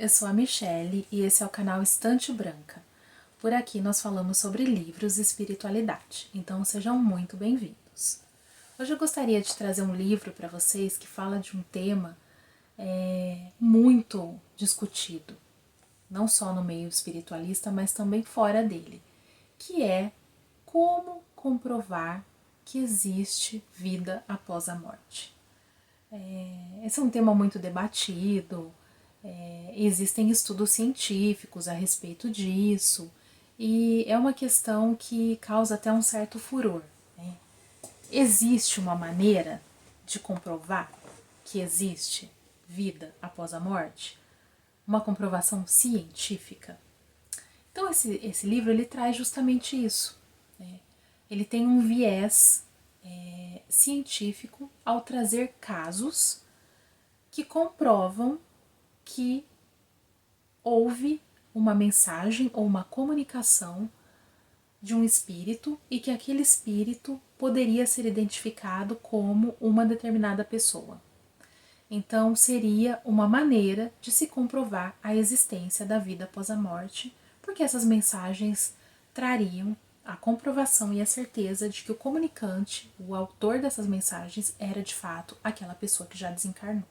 eu sou a Michele e esse é o canal Estante Branca. Por aqui nós falamos sobre livros e espiritualidade, então sejam muito bem-vindos. Hoje eu gostaria de trazer um livro para vocês que fala de um tema muito discutido, não só no meio espiritualista, mas também fora dele, que é como comprovar que existe vida após a morte. Esse é um tema muito debatido, existem estudos científicos a respeito disso, e é uma questão que causa até um certo furor. Né? Existe uma maneira de comprovar que existe vida após a morte? Uma comprovação científica? Então esse livro ele traz justamente isso. Né? Ele tem um viés científico ao trazer casos que comprovam que houve uma mensagem ou uma comunicação de um espírito e que aquele espírito poderia ser identificado como uma determinada pessoa. Então, seria uma maneira de se comprovar a existência da vida após a morte, porque essas mensagens trariam a comprovação e a certeza de que o comunicante, o autor dessas mensagens, era de fato aquela pessoa que já desencarnou.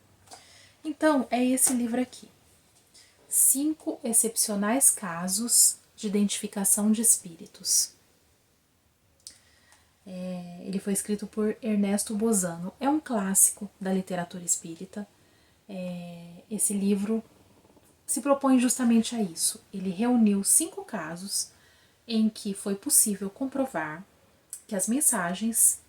Então, é esse livro aqui. 5 excepcionais casos de identificação de espíritos. Ele foi escrito por Ernesto Bozano. É um clássico da literatura espírita. Esse livro se propõe justamente a isso. Ele reuniu 5 casos em que foi possível comprovar que as mensagens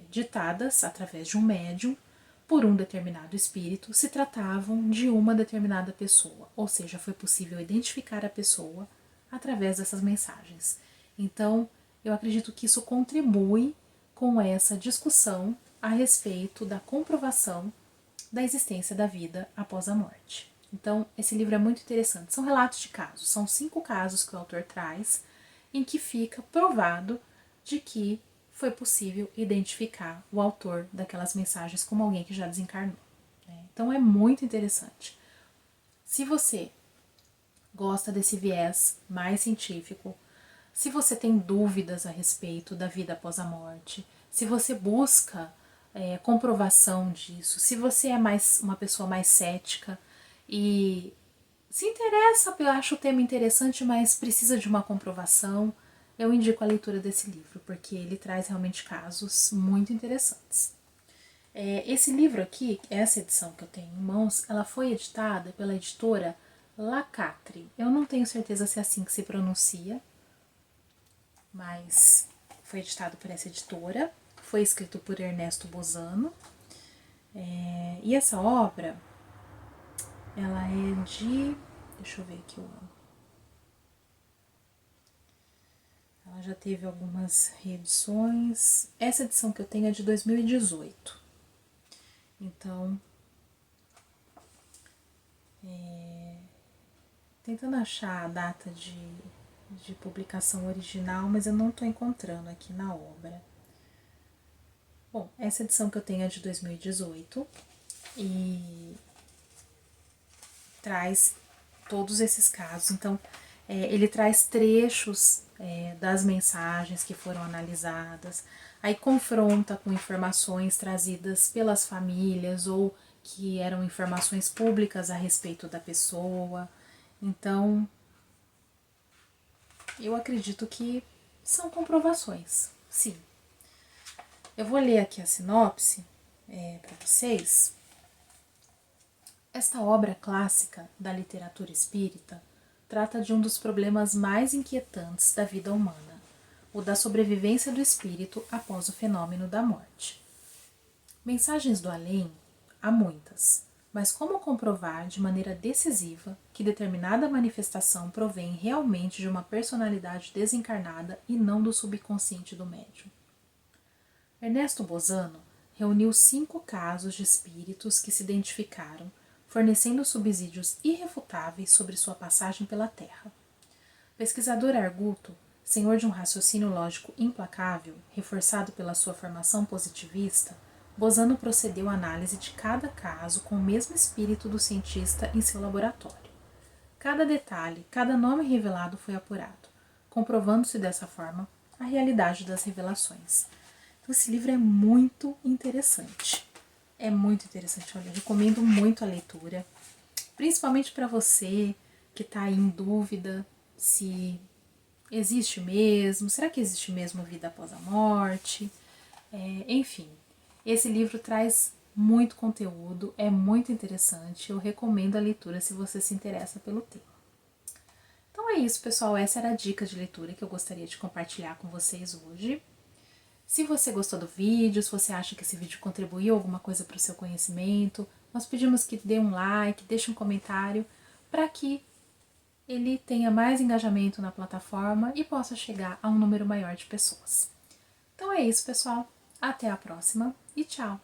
ditadas através de um médium por um determinado espírito se tratavam de uma determinada pessoa, ou seja, foi possível identificar a pessoa através dessas mensagens. Então, eu acredito que isso contribui com essa discussão a respeito da comprovação da existência da vida após a morte. Então, esse livro é muito interessante. São relatos de casos, são 5 casos que o autor traz em que fica provado de que foi possível identificar o autor daquelas mensagens como alguém que já desencarnou. Então é muito interessante. Se você gosta desse viés mais científico, se você tem dúvidas a respeito da vida após a morte, se você busca comprovação disso, se você é uma pessoa mais cética e se interessa, eu acho o tema interessante, mas precisa de uma comprovação, eu indico a leitura desse livro, porque ele traz realmente casos muito interessantes. Esse livro aqui, essa edição que eu tenho em mãos, ela foi editada pela editora Lacatre. Eu não tenho certeza se é assim que se pronuncia, mas foi editado por essa editora, foi escrito por Ernesto Bozano. E essa obra, ela é de... deixa eu ver aqui o ano. Ela já teve algumas reedições. Essa edição que eu tenho é de 2018. Então, tentando achar a data de publicação original, mas eu não estou encontrando aqui na obra. Bom, essa edição que eu tenho é de 2018 e traz todos esses casos. Então, ele traz trechos das mensagens que foram analisadas, aí confronta com informações trazidas pelas famílias ou que eram informações públicas a respeito da pessoa. Então, eu acredito que são comprovações, sim. Eu vou ler aqui a sinopse para vocês. Esta obra clássica da literatura espírita trata de um dos problemas mais inquietantes da vida humana, o da sobrevivência do espírito após o fenômeno da morte. Mensagens do além há muitas, mas como comprovar de maneira decisiva que determinada manifestação provém realmente de uma personalidade desencarnada e não do subconsciente do médium? Ernesto Bozano reuniu 5 casos de espíritos que se identificaram, fornecendo subsídios irrefutáveis sobre sua passagem pela Terra. Pesquisador arguto, senhor de um raciocínio lógico implacável, reforçado pela sua formação positivista, Bozano procedeu à análise de cada caso com o mesmo espírito do cientista em seu laboratório. cada detalhe, cada nome revelado foi apurado, comprovando-se dessa forma a realidade das revelações. Então esse livro é muito interessante. É muito interessante, olha, eu recomendo muito a leitura, principalmente para você que está em dúvida se existe mesmo, será que existe mesmo vida após a morte? Enfim, esse livro traz muito conteúdo, é muito interessante, eu recomendo a leitura se você se interessa pelo tema. Então é isso, pessoal, essa era a dica de leitura que eu gostaria de compartilhar com vocês hoje. Se você gostou do vídeo, se você acha que esse vídeo contribuiu alguma coisa para o seu conhecimento, nós pedimos que dê um like, deixe um comentário para que ele tenha mais engajamento na plataforma e possa chegar a um número maior de pessoas. Então é isso, pessoal. Até a próxima e tchau!